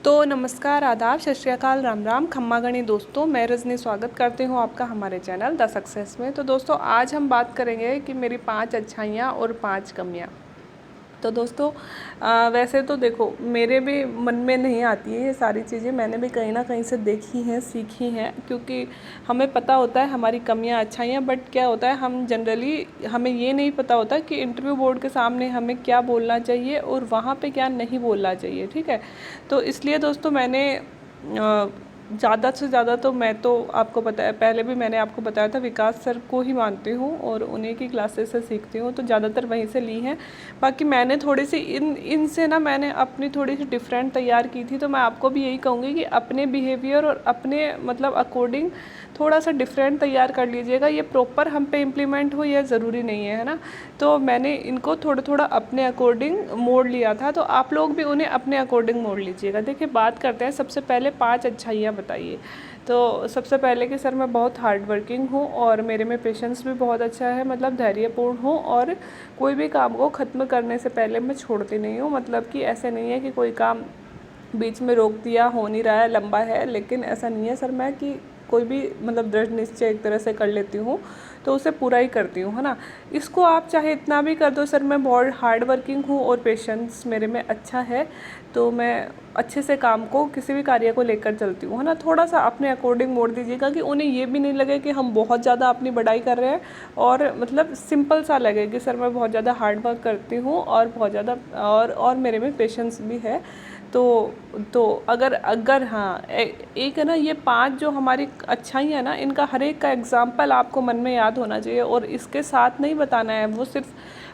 तो नमस्कार, आदाब, सत श्री अकाल, राम राम, खम्मा गणी दोस्तों। मैं रजनी स्वागत करती हूँ आपका हमारे चैनल द सक्सेस में। तो दोस्तों आज हम बात करेंगे कि मेरी 5 अच्छाइयाँ और 5 कमियाँ। तो दोस्तों वैसे तो देखो मेरे भी मन में नहीं आती है ये सारी चीज़ें, मैंने भी कहीं ना कहीं से देखी हैं, सीखी हैं, क्योंकि हमें पता होता है हमारी कमियां अच्छाइयाँ। बट क्या होता है, हम जनरली हमें ये नहीं पता होता कि इंटरव्यू बोर्ड के सामने हमें क्या बोलना चाहिए और वहाँ पे क्या नहीं बोलना चाहिए। ठीक है, तो इसलिए दोस्तों मैंने ज़्यादा से ज़्यादा तो मैं तो आपको पता है, पहले भी मैंने आपको बताया था, विकास सर को ही मानती हूँ और उन्हीं की क्लासेस से सीखती हूँ, तो ज़्यादातर वहीं से ली हैं। बाकी मैंने थोड़ी सी इनसे ना मैंने अपनी थोड़ी सी डिफरेंट तैयार की थी। तो मैं आपको भी यही कहूँगी कि अपने बिहेवियर और अपने मतलब अकॉर्डिंग थोड़ा सा डिफरेंट तैयार कर लीजिएगा। ये प्रॉपर हम पे इम्प्लीमेंट हो यह ज़रूरी नहीं है ना। तो मैंने इनको थोड़ा थोड़ा अपने अकॉर्डिंग मोड़ लिया था, तो आप लोग भी उन्हें अपने अकॉर्डिंग मोड़ लीजिएगा। देखिए बात करते हैं, सबसे पहले 5 अच्छाइयाँ बताइए। तो सबसे पहले कि सर मैं बहुत हार्ड वर्किंग हूँ और मेरे में पेशेंस भी बहुत अच्छा है, मतलब धैर्यपूर्ण हूँ और कोई भी काम को ख़त्म करने से पहले मैं छोड़ती नहीं हूँ। मतलब कि ऐसे नहीं है कि कोई काम बीच में रोक दिया, हो नहीं रहा है, लंबा है, लेकिन ऐसा नहीं है सर मैं कि कोई भी मतलब दृढ़ निश्चय एक तरह से कर लेती हूँ तो उसे पूरा ही करती हूँ, है ना। इसको आप चाहे इतना भी कर दो, सर मैं बहुत हार्ड वर्किंग हूँ और पेशेंस मेरे में अच्छा है, तो मैं अच्छे से काम को, किसी भी कार्य को लेकर चलती हूँ, है ना। थोड़ा सा अपने अकॉर्डिंग मोड़ दीजिएगा कि उन्हें ये भी नहीं लगे कि हम बहुत ज़्यादा अपनी बढ़ाई कर रहे हैं और मतलब सिंपल सा लगे कि सर मैं बहुत ज़्यादा हार्ड वर्क करती हूँ और बहुत ज़्यादा और मेरे में पेशेंस भी है। तो अगर हाँ एक है ना, ये 5 जो हमारी अच्छाई है ना, इनका हर एक का एग्जाम्पल आपको मन में याद होना चाहिए और इसके साथ नहीं बताना है। वो सिर्फ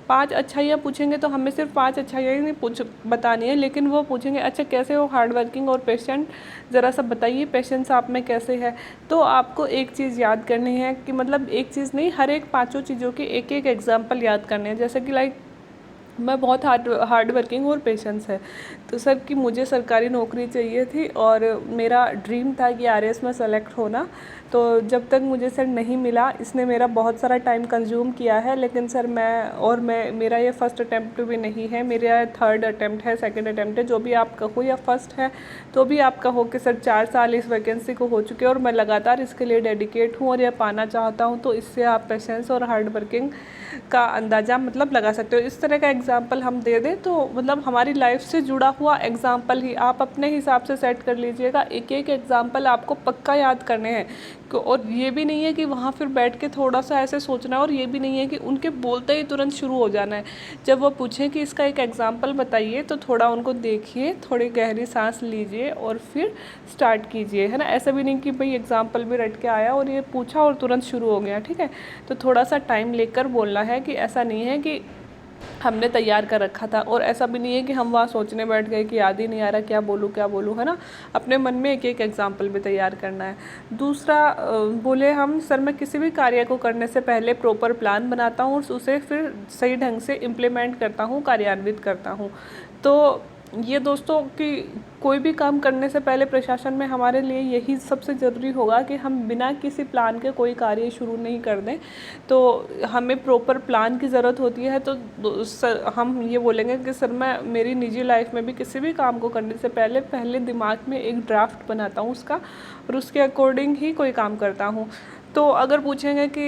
5 अच्छाइयाँ पूछेंगे तो हमें सिर्फ 5 अच्छाइयाँ ही नहीं बतानी है, लेकिन वो पूछेंगे अच्छा कैसे हो हार्ड वर्किंग और पेशेंट, ज़रा सा बताइए पेशेंस आप में कैसे है। तो आपको एक चीज़ याद करनी है कि मतलब एक चीज़ नहीं, हर एक 5 चीज़ों के एक एक एग्जाम्पल याद करने हैं। जैसे कि लाइक मैं बहुत हार्ड वर्किंग और पेशेंस है, तो सर कि मुझे सरकारी नौकरी चाहिए थी और मेरा ड्रीम था कि आरएएस में सेलेक्ट होना। तो जब तक मुझे सर नहीं मिला, इसने मेरा बहुत सारा टाइम कंज्यूम किया है, लेकिन सर मैं मेरा ये फर्स्ट अटैम्प्ट भी नहीं है, मेरा थर्ड अटैम्प्ट है, सेकंड अटैम्प्ट है, जो भी आप कहो, या फर्स्ट है तो भी आप कहो कि सर 4 साल इस वैकेंसी को हो चुके हैं और मैं लगातार इसके लिए डेडिकेट हूँ और यह पाना चाहता हूँ। तो इससे आप पेशेंस और हार्ड वर्किंग का अंदाज़ा मतलब लगा सकते हो। इस तरह का एग्जाम्पल हम दे दें तो मतलब हमारी लाइफ से जुड़ा हुआ एग्जाम्पल ही आप अपने हिसाब से सेट कर लीजिएगा। एक एक एग्जाम्पल आपको पक्का याद करने हैं, और ये भी नहीं है कि वहाँ फिर बैठ के थोड़ा सा ऐसे सोचना है, और ये भी नहीं है कि उनके बोलते ही तुरंत शुरू हो जाना है। जब वो पूछें कि इसका एक एग्जाम्पल बताइए तो थोड़ा उनको देखिए, थोड़ी गहरी सांस लीजिए और फिर स्टार्ट कीजिए, है ना। ऐसा भी नहीं कि भाई एग्जाम्पल भी रट के आया और ये पूछा और तुरंत शुरू हो गया। ठीक है, तो थोड़ा सा टाइम लेकर बोलना है कि ऐसा नहीं है कि हमने तैयार कर रखा था, और ऐसा भी नहीं है कि हम वहाँ सोचने बैठ गए कि याद ही नहीं आ रहा क्या बोलूँ, है ना। अपने मन में एक एक एग्जाम्पल भी तैयार करना है। दूसरा बोले हम, सर मैं किसी भी कार्य को करने से पहले प्रॉपर प्लान बनाता हूँ और उसे फिर सही ढंग से इम्प्लीमेंट करता हूँ, कार्यान्वित करता हूँ। तो ये दोस्तों कि कोई भी काम करने से पहले प्रशासन में हमारे लिए यही सबसे ज़रूरी होगा कि हम बिना किसी प्लान के कोई कार्य शुरू नहीं कर दें। तो हमें प्रॉपर प्लान की ज़रूरत होती है। तो हम ये बोलेंगे कि सर मैं मेरी निजी लाइफ में भी किसी भी काम को करने से पहले दिमाग में एक ड्राफ्ट बनाता हूँ उसका, और उसके अकॉर्डिंग ही कोई काम करता हूँ। तो अगर पूछेंगे कि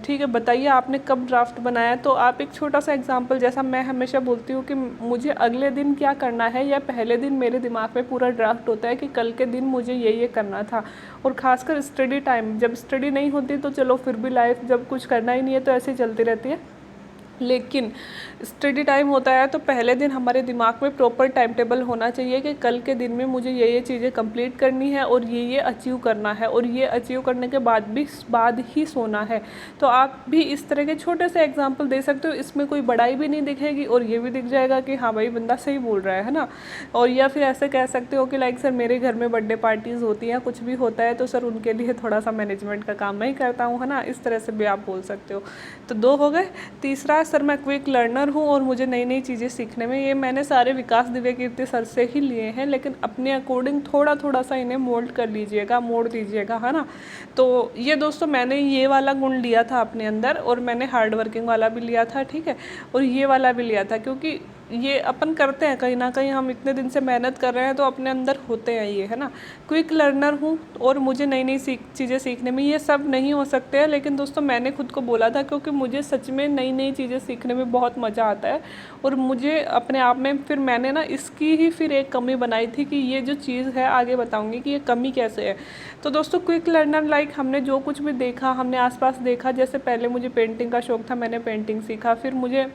ठीक है बताइए आपने कब ड्राफ्ट बनाया, तो आप एक छोटा सा एग्जांपल, जैसा मैं हमेशा बोलती हूँ कि मुझे अगले दिन क्या करना है या पहले दिन मेरे दिमाग में पूरा ड्राफ्ट होता है कि कल के दिन मुझे ये करना था। और ख़ासकर स्टडी टाइम, जब स्टडी नहीं होती तो चलो फिर भी लाइफ जब कुछ करना ही नहीं है तो ऐसे ही चलती रहती है, लेकिन स्टडी टाइम होता है तो पहले दिन हमारे दिमाग में प्रॉपर टाइम टेबल होना चाहिए कि कल के दिन में मुझे ये चीज़ें कंप्लीट करनी है और ये अचीव करना है, और ये अचीव करने के बाद ही सोना है। तो आप भी इस तरह के छोटे से एग्जांपल दे सकते हो, इसमें कोई बड़ाई भी नहीं दिखेगी और ये भी दिख जाएगा कि हाँ भाई बंदा सही बोल रहा है ना। और या फिर ऐसे कह सकते हो कि लाइक सर मेरे घर में बर्थडे पार्टीज़ होती हैं, कुछ भी होता है तो सर उनके लिए थोड़ा सा मैनेजमेंट का काम मैं ही करता हूँ, है ना। इस तरह से भी आप बोल सकते हो। तो 2 हो गए। तीसरा, सर मैं क्विक लर्नर हूँ और मुझे नई नई चीज़ें सीखने में, ये मैंने सारे विकास दिव्य कीर्ति सर से ही लिए हैं, लेकिन अपने अकॉर्डिंग थोड़ा थोड़ा सा इन्हें मोल्ड कर लीजिएगा, मोड़ दीजिएगा, है ना। तो ये दोस्तों मैंने ये वाला गुण लिया था अपने अंदर, और मैंने हार्ड वर्किंग वाला भी लिया था, ठीक है, और ये वाला भी लिया था, क्योंकि ये अपन करते हैं कहीं ना कहीं, हम इतने दिन से मेहनत कर रहे हैं तो अपने अंदर होते हैं ये, है ना। क्विक लर्नर हूँ और मुझे नई नई चीज़ें सीखने में ये सब नहीं हो सकते हैं, लेकिन दोस्तों मैंने खुद को बोला था क्योंकि मुझे सच में नई नई चीज़ें सीखने में बहुत मज़ा आता है। और मुझे अपने आप में फिर मैंने ना इसकी ही फिर एक कमी बनाई थी कि ये जो चीज़ है आगे बताऊँगी कि ये कमी कैसे है। तो दोस्तों क्विक लर्नर लाइक हमने जो कुछ भी देखा, हमने आसपास देखा, जैसे पहले मुझे पेंटिंग का शौक था, मैंने पेंटिंग सीखा, फिर मुझे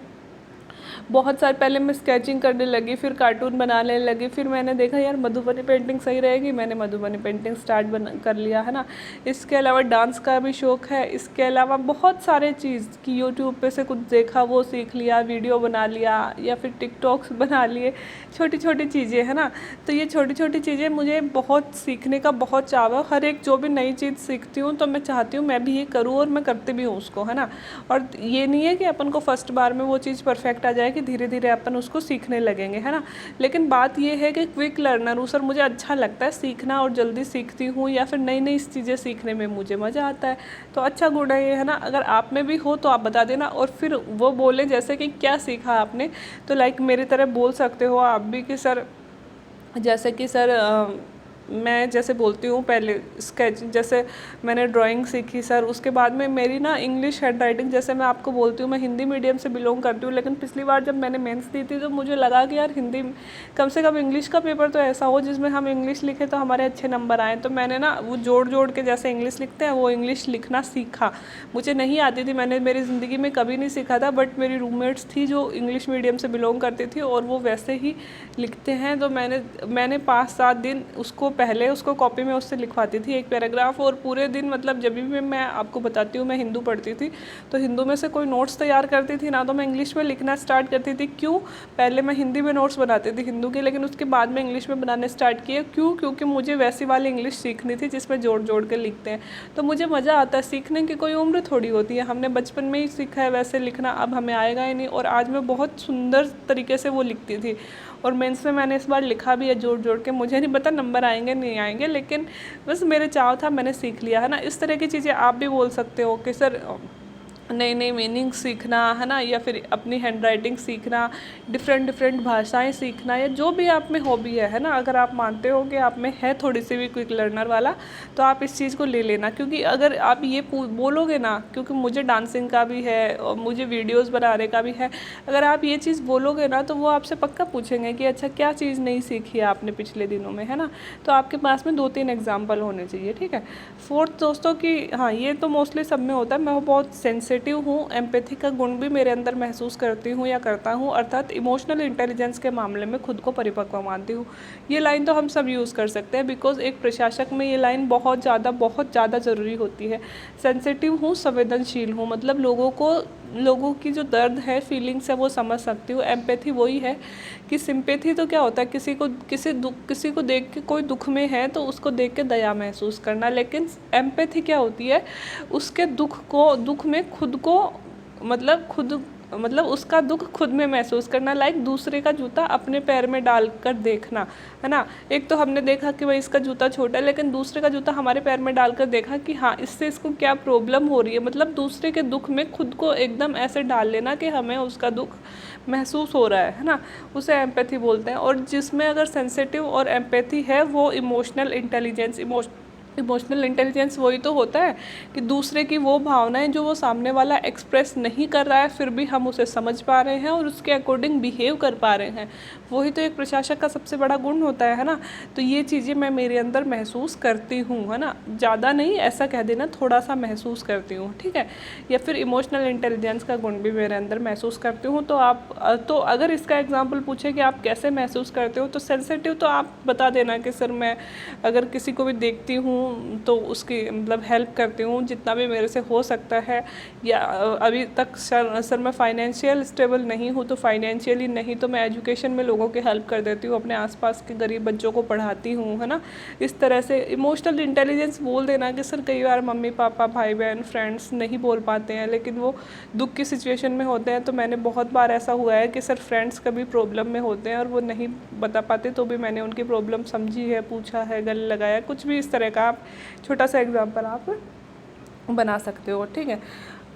बहुत साल पहले मैं स्केचिंग करने लगी, फिर कार्टून बनाने लगी, फिर मैंने देखा यार मधुबनी पेंटिंग सही रहेगी, मैंने मधुबनी पेंटिंग स्टार्ट कर लिया, है ना। इसके अलावा डांस का भी शौक़ है, इसके अलावा बहुत सारे चीज़ कि यूट्यूब पे से कुछ देखा वो सीख लिया, वीडियो बना लिया या फिर टिकटॉक्स बना लिए, छोटी छोटी चीज़ें, है ना। तो ये छोटी छोटी चीज़ें मुझे बहुत सीखने का बहुत चाव है। हर एक जो भी नई चीज़ सीखती हूँ तो मैं चाहती हूँ मैं भी ये करूँ और मैं करती भी हूँ उसको, है ना। और ये नहीं है कि अपन को फर्स्ट बार में वो चीज़ परफेक्ट आ जाए, कि धीरे धीरे अपन उसको सीखने लगेंगे, है ना। लेकिन बात ये है कि क्विक लर्नर हूँ सर, मुझे अच्छा लगता है सीखना और जल्दी सीखती हूँ, या फिर नई नई चीज़ें सीखने में मुझे मज़ा आता है। तो अच्छा गुण है ये, है ना। अगर आप में भी हो तो आप बता देना, और फिर वो बोले जैसे कि क्या सीखा आपने, तो लाइक मेरी तरह बोल सकते हो आप भी कि सर, जैसे कि सर मैं जैसे बोलती हूँ पहले स्केच, जैसे मैंने ड्राइंग सीखी सर, उसके बाद में मेरी ना इंग्लिश हैंड राइटिंग, जैसे मैं आपको बोलती हूँ मैं हिंदी मीडियम से बिलोंग करती हूँ, लेकिन पिछली बार जब मैंने मेंस दी थी तो मुझे लगा कि यार हिंदी कम से कम इंग्लिश का पेपर तो ऐसा हो जिसमें हम इंग्लिश लिखें तो हमारे अच्छे नंबर आएँ। तो मैंने ना वो जोड़ जोड़ के जैसे इंग्लिश लिखते हैं वो इंग्लिश लिखना सीखा। मुझे नहीं आती थी, मैंने मेरी ज़िंदगी में कभी नहीं सीखा था, बट मेरी रूममेट्स थी जो इंग्लिश मीडियम से बिलोंग करती थी और वो वैसे ही लिखते हैं। तो मैंने 5-7 दिन उसको पहले उसको कॉपी में उससे लिखवाती थी एक पैराग्राफ, और पूरे दिन मतलब जब भी मैं आपको बताती हूँ मैं हिंदू पढ़ती थी तो हिंदू में से कोई नोट्स तैयार करती थी ना, तो मैं इंग्लिश में लिखना स्टार्ट करती थी। क्यों? पहले मैं हिंदी में नोट्स बनाती थी हिंदू के, लेकिन उसके बाद में इंग्लिश में बनाने स्टार्ट किए। क्यों? क्योंकि मुझे वैसी वाली इंग्लिश सीखनी थी जिसमें जोड़ जोड़ के लिखते हैं। तो मुझे मज़ा आता है, सीखने की कोई उम्र थोड़ी होती है, हमने बचपन में ही सीखा है वैसे लिखना, अब हमें आएगा ही नहीं। और आज मैं बहुत सुंदर तरीके से वो लिखती थी, और मेंस में मैंने इस बार लिखा भी है जोड़ जोड़ के। मुझे नहीं पता नंबर आएंगे नहीं आएंगे, लेकिन बस मेरे चाव था, मैंने सीख लिया, है ना। इस तरह की चीज़ें आप भी बोल सकते हो कि सर नई नई मीनिंग सीखना, है ना, या फिर अपनी हैंड राइटिंग सीखना, डिफरेंट डिफरेंट भाषाएं सीखना, या जो भी आप में हॉबी है ना। अगर आप मानते हो कि आप में है थोड़ी सी भी क्विक लर्नर वाला, तो आप इस चीज़ को ले लेना। क्योंकि अगर आप ये बोलोगे ना, क्योंकि मुझे डांसिंग का भी है और मुझे वीडियोज़ बनाने का भी है, अगर आप ये चीज़ बोलोगे ना तो वो आपसे पक्का पूछेंगे कि अच्छा क्या चीज़ नहीं सीखी है आपने पिछले दिनों में, है ना। तो आपके पास में 2-3 एग्जाम्पल होने चाहिए, ठीक है। फोर्थ दोस्तों की, हाँ ये तो मोस्टली सब में होता है, मैं बहुत सेंसिटिव हूँ, एम्पैथी का गुण भी मेरे अंदर महसूस करती हूँ या करता हूँ, अर्थात इमोशनल इंटेलिजेंस के मामले में खुद को परिपक्व मानती हूँ। ये लाइन तो हम सब यूज़ कर सकते हैं, बिकॉज एक प्रशासक में ये लाइन बहुत ज़्यादा ज़रूरी होती है। सेंसिटिव हूँ, संवेदनशील हूँ, मतलब लोगों की जो दर्द है, फीलिंग्स है, वो समझ सकती हूँ। एम्पैथी वही है कि सिंपैथी तो क्या होता है, किसी को देख के कोई दुख में है तो उसको देख के दया महसूस करना, लेकिन एम्पैथी क्या होती है, उसके दुख में खुद को मतलब उसका दुख खुद में महसूस करना, लाइक दूसरे का जूता अपने पैर में डालकर देखना, है ना। एक तो हमने देखा कि भाई इसका जूता छोटा है, लेकिन दूसरे का जूता हमारे पैर में डालकर देखा कि हाँ इससे इसको क्या प्रॉब्लम हो रही है, मतलब दूसरे के दुख में खुद को एकदम ऐसे डाल लेना कि हमें उसका दुख महसूस हो रहा है ना, उसे एम्पैथी बोलते हैं। और जिसमें अगर सेंसिटिव और एम्पैथी है वो इमोशनल इंटेलिजेंस वही तो होता है कि दूसरे की वो भावनाएं जो वो सामने वाला एक्सप्रेस नहीं कर रहा है फिर भी हम उसे समझ पा रहे हैं और उसके अकॉर्डिंग बिहेव कर पा रहे हैं, वही तो एक प्रशासक का सबसे बड़ा गुण होता है ना। तो ये चीज़ें मैं मेरे अंदर महसूस करती हूँ, है ना, ज़्यादा नहीं, ऐसा कह देना थोड़ा सा महसूस करती हूँ, ठीक है। या फिर इमोशनल इंटेलिजेंस का गुण भी मेरे अंदर महसूस करती हूँ। तो अगर इसका एग्जाम्पल पूछे कि आप कैसे महसूस करते हो, तो सेंसिटिव तो आप बता देना कि सर मैं अगर किसी को भी देखती हूँ तो उसकी मतलब हेल्प करती हूँ जितना भी मेरे से हो सकता है। या अभी तक सर मैं फाइनेंशियल स्टेबल नहीं हूँ, तो फाइनेंशियली नहीं तो मैं एजुकेशन में लोगों की हेल्प कर देती हूँ, अपने आसपास के गरीब बच्चों को पढ़ाती हूँ, है ना। इस तरह से इमोशनल इंटेलिजेंस बोल देना कि सर कई बार मम्मी पापा भाई बहन फ्रेंड्स नहीं बोल पाते हैं, लेकिन वो दुख की सिचुएशन में होते हैं। तो मैंने बहुत बार ऐसा हुआ है कि सर फ्रेंड्स कभी प्रॉब्लम में होते हैं और वो नहीं बता पाते, तो भी मैंने उनकी प्रॉब्लम समझी है, पूछा है, गले लगाया, कुछ भी इस तरह का आप छोटा सा एग्जाम्पल आप बना सकते हो, ठीक है।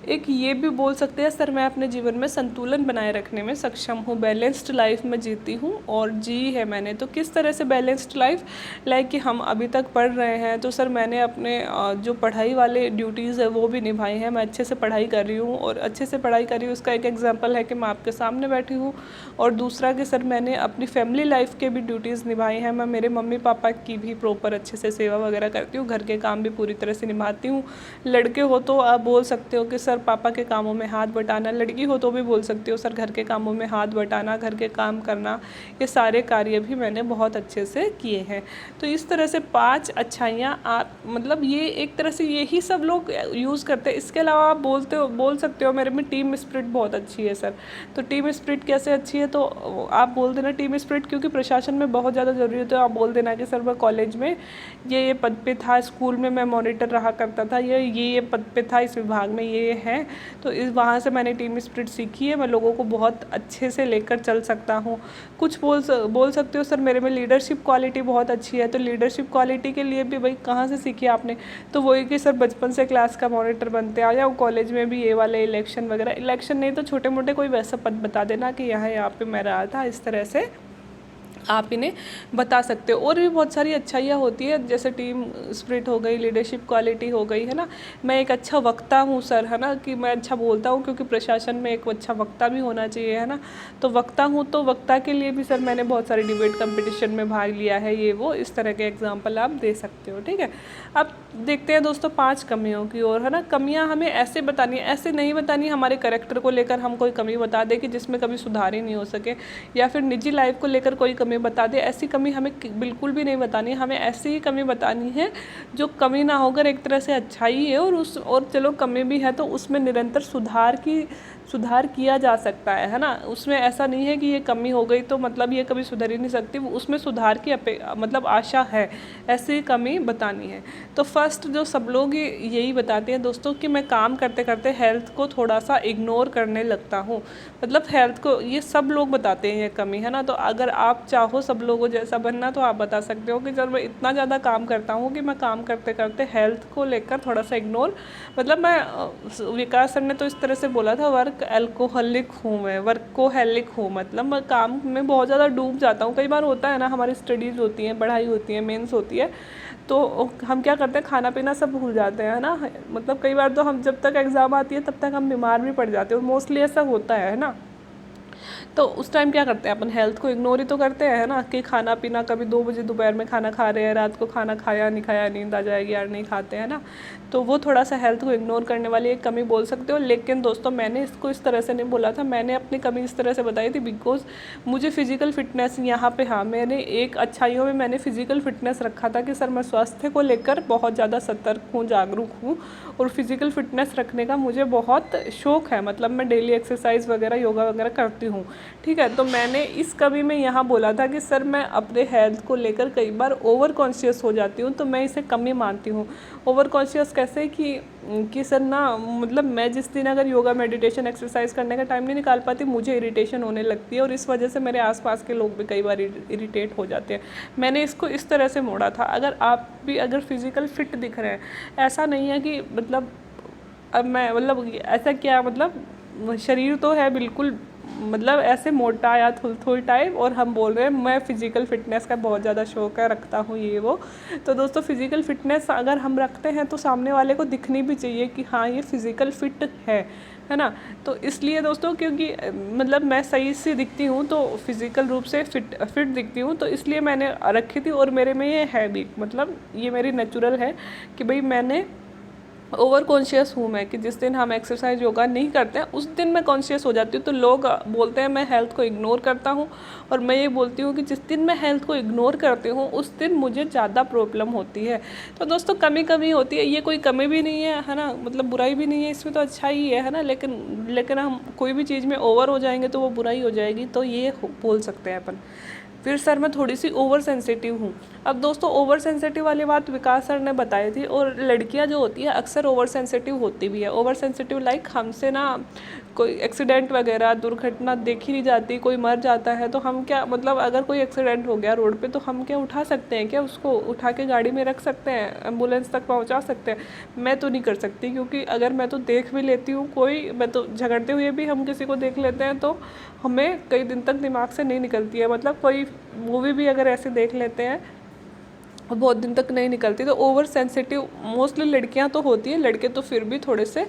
एक ये भी बोल सकते हैं सर मैं अपने जीवन में संतुलन बनाए रखने में सक्षम हूँ, बैलेंस्ड लाइफ में जीती हूँ और जी है मैंने। तो किस तरह से बैलेंस्ड लाइफ, लाइक कि हम अभी तक पढ़ रहे हैं तो सर मैंने अपने जो पढ़ाई वाले ड्यूटीज़ है वो भी निभाई हैं। मैं अच्छे से पढ़ाई कर रही हूँ और अच्छे से पढ़ाई कर रही हूँ, उसका एक एग्जाम्पल है कि मैं आपके सामने बैठी हूँ। और दूसरा कि सर मैंने अपनी फैमिली लाइफ के भी ड्यूटीज़ निभाई हैं। मैं मेरे मम्मी पापा की भी प्रॉपर अच्छे से सेवा वगैरह करती हूँ, घर के काम भी पूरी तरह से निभाती हूँ। लड़के हो तो आप बोल सकते हो कि सर पापा के कामों में हाथ बटाना, लड़की हो तो भी बोल सकती हो सर घर के कामों में हाथ बटाना, घर के काम करना, ये सारे कार्य भी मैंने बहुत अच्छे से किए हैं। तो इस तरह से 5 अच्छाइयाँ आप मतलब ये एक तरह से यही सब लोग यूज़ करते हैं। इसके अलावा आप बोल सकते हो मेरे में टीम स्पिरिट बहुत अच्छी है सर। तो टीम स्पिरिट कैसे अच्छी है, तो आप बोल देना टीम स्पिरिट, क्योंकि प्रशासन में बहुत ज़्यादा ज़रूरी होता है। आप बोल देना कि सर मैं कॉलेज में ये पद पे था, स्कूल में मैं मॉनिटर रहा करता था, ये पद पे था, इस विभाग में ये है। तो इस वहाँ से मैंने टीम स्पिरिट सीखी है, मैं लोगों को बहुत अच्छे से लेकर चल सकता हूँ। कुछ बोल सकते हो सर मेरे में लीडरशिप क्वालिटी बहुत अच्छी है। तो लीडरशिप क्वालिटी के लिए भी भाई कहाँ से सीखी आपने, तो वही कि सर बचपन से क्लास का मॉनिटर बनते आ जाओ, कॉलेज में भी ये वाले इलेक्शन वगैरह, इलेक्शन नहीं तो छोटे मोटे कोई वैसा पद बता देना कि यहाँ पे मैं रहा था, इस तरह से आप इन्हें बता सकते हो। और भी बहुत सारी अच्छाइयाँ होती है, जैसे टीम स्पिरिट हो गई, लीडरशिप क्वालिटी हो गई, है ना। मैं एक अच्छा वक्ता हूँ सर, है ना, कि मैं अच्छा बोलता हूँ, क्योंकि प्रशासन में एक अच्छा वक्ता भी होना चाहिए, है ना। तो वक्ता हूँ, तो वक्ता के लिए भी सर मैंने बहुत सारे डिबेट कंपटीशन में भाग लिया है, ये वो इस तरह के एग्जाम्पल आप दे सकते हो, ठीक है। अब देखते हैं दोस्तों 5 कमियों की ओर, है ना। कमियाँ हमें ऐसे बतानी है, ऐसे नहीं बतानी हमारे कैरेक्टर को लेकर हम कोई कमी बता दें कि जिसमें कभी सुधार ही नहीं हो सके, या फिर निजी लाइफ को लेकर कोई कमी बता दे, ऐसी कमी हमें बिल्कुल भी नहीं बतानी है। हमें ऐसी ही कमी बतानी है जो कमी ना होकर एक तरह से अच्छाई है, और चलो कमी भी है तो उसमें निरंतर सुधार किया जा सकता है ना। उसमें ऐसा नहीं है कि ये कमी हो गई तो मतलब ये कभी सुधर ही नहीं सकती, उसमें सुधार की मतलब आशा है, ऐसी कमी बतानी है। तो फर्स्ट जो सब लोग यही बताते हैं दोस्तों कि मैं काम करते करते हेल्थ को थोड़ा सा इग्नोर करने लगता हूँ, मतलब हेल्थ को, ये सब लोग बताते हैं ये कमी, है ना। तो अगर आप चाहो सब लोगों जैसा बनना तो आप बता सकते हो कि जब मैं इतना ज़्यादा काम करता हूँ कि मैं काम करते करते हेल्थ को लेकर थोड़ा सा इग्नोर, मतलब मैं विकास सर ने तो इस तरह से बोला था वर्कोहलिक हूँ, मतलब मैं काम में बहुत ज़्यादा डूब जाता हूँ। कई बार होता है ना, हमारी स्टडीज़ होती हैं, पढ़ाई होती है, मेंस होती है, तो हम क्या करते हैं खाना पीना सब भूल जाते हैं, है ना। मतलब कई बार तो हम जब तक एग्ज़ाम आती है तब तक हम बीमार भी पड़ जाते हैं, और मोस्टली ऐसा होता है ना। तो उस टाइम क्या करते हैं अपन, हेल्थ को इग्नोर ही तो करते हैं, है ना, कि खाना पीना कभी 2 बजे दोपहर में खाना खा रहे हैं, रात को खाना खाया नहीं खाया, नींद आ जाएगी यार, नहीं खाते हैं ना। तो वो थोड़ा सा हेल्थ को इग्नोर करने वाली एक कमी बोल सकते हो। लेकिन दोस्तों मैंने इसको इस तरह से नहीं बोला था, मैंने अपनी कमी इस तरह से बताई थी बिकॉज मुझे फिजिकल फिटनेस यहाँ पे, हाँ मैंने एक अच्छाइयों में मैंने फिजिकल फिटनेस रखा था कि सर मैं स्वास्थ्य को लेकर बहुत ज़्यादा सतर्क हूँ, जागरूक हूँ, और फिजिकल फिटनेस रखने का मुझे बहुत शौक़ है। मतलब मैं डेली एक्सरसाइज वगैरह, योगा वगैरह करती हूँ, ठीक है। तो मैंने इस कभी में यहाँ बोला था कि सर मैं अपने हेल्थ को लेकर कई बार ओवर कॉन्शियस हो जाती हूँ, तो मैं इसे कमी मानती हूँ। ओवर कॉन्शियस कैसे कि सर ना, मतलब मैं जिस दिन अगर योगा मेडिटेशन एक्सरसाइज करने का टाइम नहीं निकाल पाती, मुझे इरिटेशन होने लगती है, और इस वजह से मेरे आसपास के लोग भी कई बार इरिटेट हो जाते हैं। मैंने इसको इस तरह से मोड़ा था, अगर आप भी अगर फिजिकल फिट दिख रहे हैं, ऐसा नहीं है कि मतलब अब मैं मतलब ऐसा क्या, मतलब शरीर तो है बिल्कुल, मतलब ऐसे मोटा या थुल टाइप, और हम बोल रहे हैं मैं फ़िज़िकल फ़िटनेस का बहुत ज़्यादा शौक़ है, रखता हूँ ये वो। तो दोस्तों फ़िज़िकल फ़िटनेस अगर हम रखते हैं तो सामने वाले को दिखनी भी चाहिए कि हाँ ये फ़िज़िकल फ़िट है ना। तो इसलिए दोस्तों, क्योंकि मतलब मैं सही से दिखती हूँ तो फिज़िकल रूप से फिट दिखती हूँ, तो इसलिए मैंने रखी थी। और मेरे में ये है भी, मतलब ये मेरी नेचुरल है कि भाई मैंने ओवर कॉन्शियस हूँ मैं, कि जिस दिन हम एक्सरसाइज योगा नहीं करते हैं उस दिन मैं कॉन्शियस हो जाती हूँ। तो लोग बोलते हैं मैं हेल्थ को इग्नोर करता हूँ, और मैं ये बोलती हूँ कि जिस दिन मैं हेल्थ को इग्नोर करती हूँ उस दिन मुझे ज़्यादा प्रॉब्लम होती है। तो दोस्तों कमी होती है, ये कोई कमी भी नहीं है ना, मतलब बुराई भी नहीं है, इसमें तो अच्छा ही है ना। लेकिन हम कोई भी चीज़ में ओवर हो जाएंगे तो वो बुराई हो जाएगी, तो ये बोल सकते हैं अपन। फिर सर मैं थोड़ी सी ओवर सेंसिटिव हूँ। अब दोस्तों ओवर सेंसिटिव वाली बात विकास सर ने बताई थी, और लड़कियाँ जो होती है अक्सर ओवर सेंसिटिव होती भी है। ओवर सेंसिटिव लाइक हमसे ना कोई एक्सीडेंट वगैरह दुर्घटना देखी नहीं जाती, कोई मर जाता है तो हम क्या मतलब अगर कोई एक्सीडेंट हो गया रोड पे तो हम क्या उठा सकते हैं क्या, उसको उठा के गाड़ी में रख सकते हैं, एम्बुलेंस तक पहुंचा सकते हैं? मैं तो नहीं कर सकती, क्योंकि अगर मैं तो देख भी लेती हूँ कोई, मैं तो झगड़ते हुए भी हम किसी को देख लेते हैं तो हमें कई दिन तक दिमाग से नहीं निकलती है। मतलब कोई मूवी भी अगर ऐसे देख लेते हैं बहुत दिन तक नहीं निकलती। तो ओवर सेंसिटिव मोस्टली लड़कियां तो होती हैं, लड़के तो फिर भी थोड़े से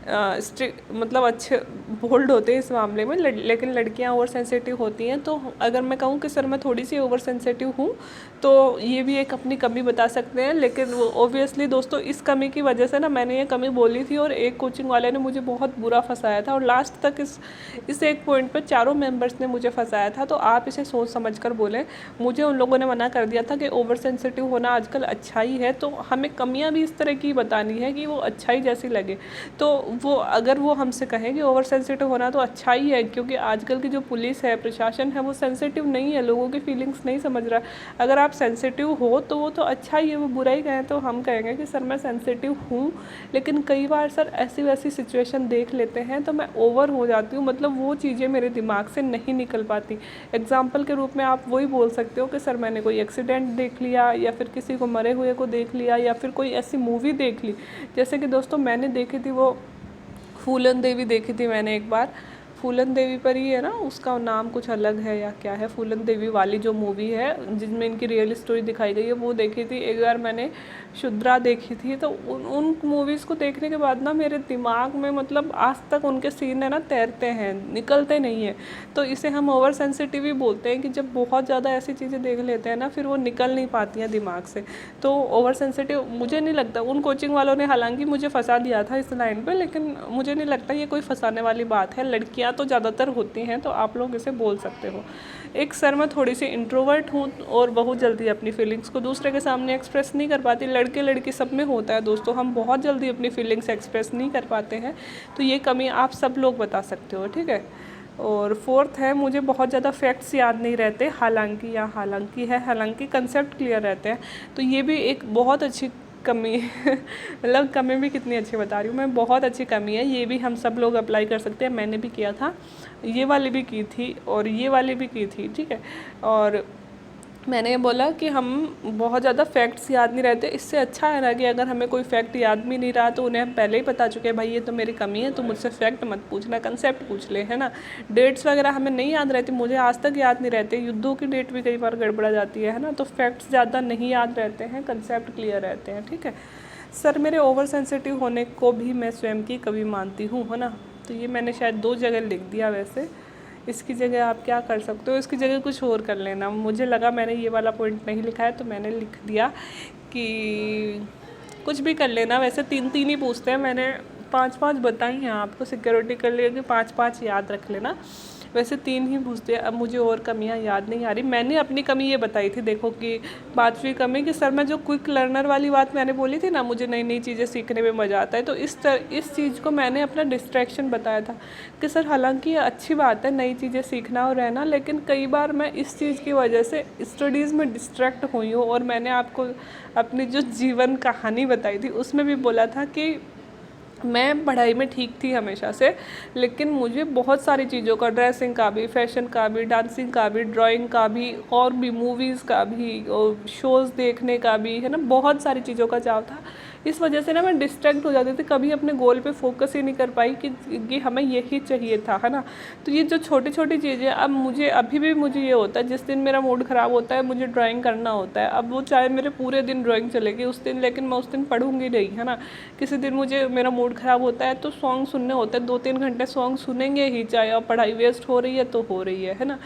मतलब अच्छे बोल्ड होते हैं इस मामले में, लेकिन लड़कियां ओवर सेंसिटिव होती हैं। तो अगर मैं कहूँ कि सर मैं थोड़ी सी ओवर सेंसिटिव हूँ तो ये भी एक अपनी कमी बता सकते हैं। लेकिन वो ओब्वियसली दोस्तों इस कमी की वजह से ना मैंने ये कमी बोली थी और एक कोचिंग वाले ने मुझे बहुत बुरा फंसाया था, और लास्ट तक इस एक पॉइंट पर चारों मेंबर्स ने मुझे फंसाया था। तो आप इसे सोच समझ कर बोलें। मुझे उन लोगों ने मना कर दिया था कि ओवर सेंसिटिव होना आजकल अच्छाई है, तो हमें कमियां भी इस तरह की बतानी है कि वो अच्छाई जैसी लगे। तो वो अगर वो हमसे कहें कि ओवर सेंसिटिव होना तो अच्छाई है, क्योंकि आजकल की जो पुलिस है, प्रशासन है, वो सेंसिटिव नहीं है, लोगों की फीलिंग्स नहीं समझ रहा। अगर आप सेंसिटिव हो तो वो तो अच्छा ही है, वो बुरा ही कहें तो हम कहेंगे कि सर मैं सेंसिटिव हूँ। लेकिन कई बार सर ऐसी वैसी सिचुएशन देख लेते हैं तो मैं ओवर हो जाती हूँ, मतलब वो चीज़ें मेरे दिमाग से नहीं निकल पाती। एग्जाम्पल के रूप में आप वही बोल सकते हो कि सर मैंने कोई एक्सीडेंट देख लिया, या फिर किसी को मरे हुए को देख लिया, या फिर कोई ऐसी मूवी देख ली। जैसे कि दोस्तों मैंने देखी थी वो फूलन देवी देखी थी मैंने एक बार। फूलन देवी पर ही है ना, उसका नाम कुछ अलग है या क्या है, फूलन देवी वाली जो मूवी है जिसमें इनकी रियल स्टोरी दिखाई गई है, वो देखी थी। एक बार मैंने शुद्रा देखी थी। तो उन मूवीज़ को देखने के बाद ना मेरे दिमाग में मतलब आज तक उनके सीन है ना तैरते हैं, निकलते नहीं हैं। तो इसे हम ओवर सेंसिटिव ही बोलते हैं कि जब बहुत ज़्यादा ऐसी चीज़ें देख लेते हैं ना फिर वो निकल नहीं पाती हैं दिमाग से। तो ओवर सेंसिटिव मुझे नहीं लगता। उन कोचिंग वालों ने हालांकि मुझे फंसा दिया था इस लाइन पे, लेकिन मुझे नहीं लगता ये कोई फंसाने वाली बात है। लड़कियां तो ज़्यादातर होती हैं, तो आप लोग इसे बोल सकते हो। एक सर मैं थोड़ी सी इंट्रोवर्ट हूँ और बहुत जल्दी अपनी फीलिंग्स को दूसरे के सामने एक्सप्रेस नहीं कर पाती। लड़के लड़की सब में होता है दोस्तों, हम बहुत जल्दी अपनी फीलिंग्स एक्सप्रेस नहीं कर पाते हैं। तो ये कमी आप सब लोग बता सकते हो, ठीक है। और फोर्थ है, मुझे बहुत ज़्यादा फैक्ट्स याद नहीं रहते, हालांकि या हालांकि है, हालांकि कंसेप्ट क्लियर रहते हैं। तो ये भी एक बहुत अच्छी कमी मतलब कमी भी कितनी अच्छी बता रही हूँ मैं, बहुत अच्छी कमी है। ये भी हम सब लोग अप्लाई कर सकते हैं, मैंने भी किया था, ये वाली भी की थी और ये वाली भी की थी, ठीक है। और मैंने ये बोला कि हम बहुत ज़्यादा फैक्ट्स याद नहीं रहते। इससे अच्छा है ना कि अगर हमें कोई फैक्ट याद भी नहीं रहा तो उन्हें हम पहले ही बता चुके हैं, भाई ये तो मेरी कमी है, तो मुझसे फैक्ट मत पूछना, कंसेप्ट पूछ ले, है ना। डेट्स वगैरह हमें नहीं याद रहती, मुझे आज तक याद नहीं रहते। युद्धों की डेट भी कई बार गड़बड़ा जाती है ना। तो फैक्ट्स ज़्यादा नहीं याद रहते हैं, कंसेप्ट क्लियर रहते हैं, ठीक है। सर मेरे ओवर सेंसिटिव होने को भी मैं स्वयं की कवि मानती हूँ, है ना। तो ये मैंने शायद 2 जगह लिख दिया। वैसे इसकी जगह आप क्या कर सकते हो, इसकी जगह कुछ और कर लेना। मुझे लगा मैंने ये वाला पॉइंट नहीं लिखा है तो मैंने लिख दिया कि कुछ भी कर लेना। वैसे 3-3 ही पूछते हैं, मैंने 5-5 बताई हैं आपको, सिक्योरिटी कर लिया कि 5-5 याद रख लेना। वैसे 3 ही पूछते हैं। अब मुझे और कमियां याद नहीं आ रही। मैंने अपनी कमी ये बताई थी, देखो कि 5वीं कमी कि सर मैं जो क्विक लर्नर वाली बात मैंने बोली थी ना, मुझे नई नई चीज़ें सीखने में मज़ा आता है। तो इस चीज़ को मैंने अपना डिस्ट्रैक्शन बताया था कि सर हालांकि ये अच्छी बात है नई चीज़ें सीखना और रहना, लेकिन कई बार मैं इस चीज़ की वजह से स्टडीज़ में डिस्ट्रैक्ट हुई हूँ। और मैंने आपको अपनी जो जीवन कहानी बताई थी उसमें भी बोला था कि मैं पढ़ाई में ठीक थी हमेशा से, लेकिन मुझे बहुत सारी चीज़ों का, ड्रेसिंग का भी, फैशन का भी, डांसिंग का भी, ड्राइंग का भी, और भी मूवीज़ का भी, और शोज़ देखने का भी, है ना, बहुत सारी चीज़ों का चाव था। इस वजह से ना मैं डिस्ट्रैक्ट हो जाती थी, कभी अपने गोल पे फोकस ही नहीं कर पाई कि हमें यही चाहिए था, है ना। तो ये जो छोटी छोटी चीज़ें, अब अभी भी मुझे ये होता है, जिस दिन मेरा मूड ख़राब होता है मुझे ड्राइंग करना होता है। अब वो चाहे मेरे पूरे दिन ड्राइंग चलेगी उस दिन, लेकिन मैं उस दिन पढ़ूंगी नहीं, है ना। किसी दिन मुझे मेरा मूड ख़राब होता है तो सॉन्ग सुनने होते हैं, 2-3 घंटे सॉन्ग सुनेंगे ही, चाहे अब पढ़ाई वेस्ट हो रही है तो हो रही है ना।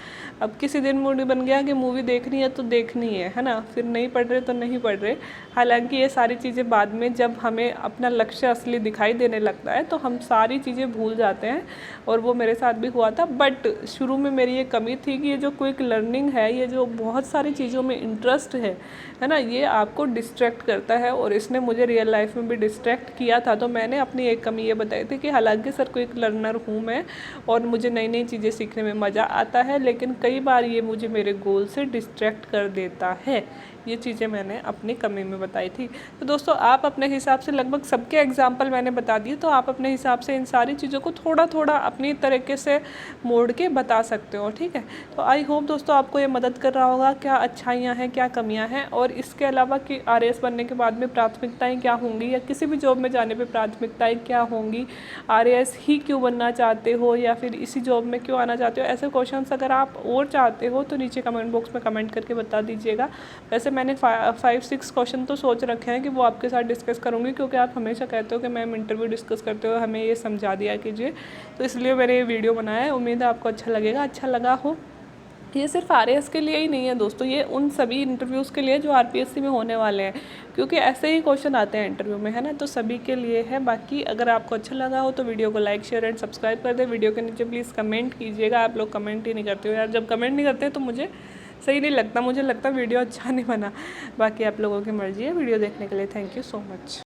अब किसी दिन मूड बन गया कि मूवी देखनी है तो देखनी है ना, फिर नहीं पढ़ रहे तो नहीं पढ़ रहे। हालांकि ये सारी चीज़ें बाद में जब हमें अपना लक्ष्य असली दिखाई देने लगता है तो हम सारी चीज़ें भूल जाते हैं, और वो मेरे साथ भी हुआ था। बट शुरू में मेरी ये कमी थी कि ये जो क्विक लर्निंग है, ये जो बहुत सारी चीज़ों में इंटरेस्ट है ना, ये आपको डिस्ट्रैक्ट करता है, और इसने मुझे रियल लाइफ में भी डिस्ट्रैक्ट किया था। तो मैंने अपनी एक कमी ये बताई थी कि हालांकि सर क्विक लर्नर हूँ मैं, और मुझे नई नई चीज़ें सीखने में मज़ा आता है, लेकिन कई बार ये मुझे मेरे गोल से डिस्ट्रैक्ट कर देता है। ये चीज़ें मैंने अपनी कमी में बताई थी। तो दोस्तों आप अपनी अपने हिसाब से लगभग सबके एग्जाम्पल मैंने बता दिए, तो आप अपने हिसाब से इन सारी चीज़ों को थोड़ा थोड़ा अपनी तरीके से मोड़ के बता सकते हो। ठीक है, तो आई होप दोस्तों आपको ये मदद कर रहा होगा, क्या अच्छाइयाँ हैं क्या कमियाँ हैं, और इसके अलावा कि RAS बनने के बाद में प्राथमिकताएँ क्या होंगी, या किसी भी जॉब में जाने पर प्राथमिकताएँ क्या होंगी, RAS ही क्यों बनना चाहते हो या फिर इसी जॉब में क्यों आना चाहते हो, ऐसे क्वेश्चंस अगर आप और चाहते हो तो नीचे कमेंट बॉक्स में कमेंट करके बता दीजिएगा। वैसे मैंने 5-6 क्वेश्चन तो सोच रखे हैं कि वो आपके साथ डिस्कस करूँगी, क्योंकि आप हमेशा कहते हो कि मैम इंटरव्यू डिस्कस करते हो, हमें ये समझा दिया कीजिए, तो इसलिए मैंने ये वीडियो बनाया है। उम्मीद है आपको अच्छा लगेगा। अच्छा लगा हो, ये सिर्फ RAS के लिए ही नहीं है दोस्तों, ये उन सभी इंटरव्यूज़ के लिए जो RPSC में होने वाले हैं, क्योंकि ऐसे ही क्वेश्चन आते हैं इंटरव्यू में, है ना, तो सभी के लिए है। बाकी अगर आपको अच्छा लगा हो तो वीडियो को लाइक शेयर एंड सब्सक्राइब कर दें। वीडियो के नीचे प्लीज़ कमेंट कीजिएगा, आप लोग कमेंट ही नहीं करते हो यार, जब कमेंट नहीं करते तो मुझे सही नहीं लगता, मुझे लगता वीडियो अच्छा नहीं बना। बाकी आप लोगों की मर्ज़ी है। वीडियो देखने के लिए थैंक यू सो मच।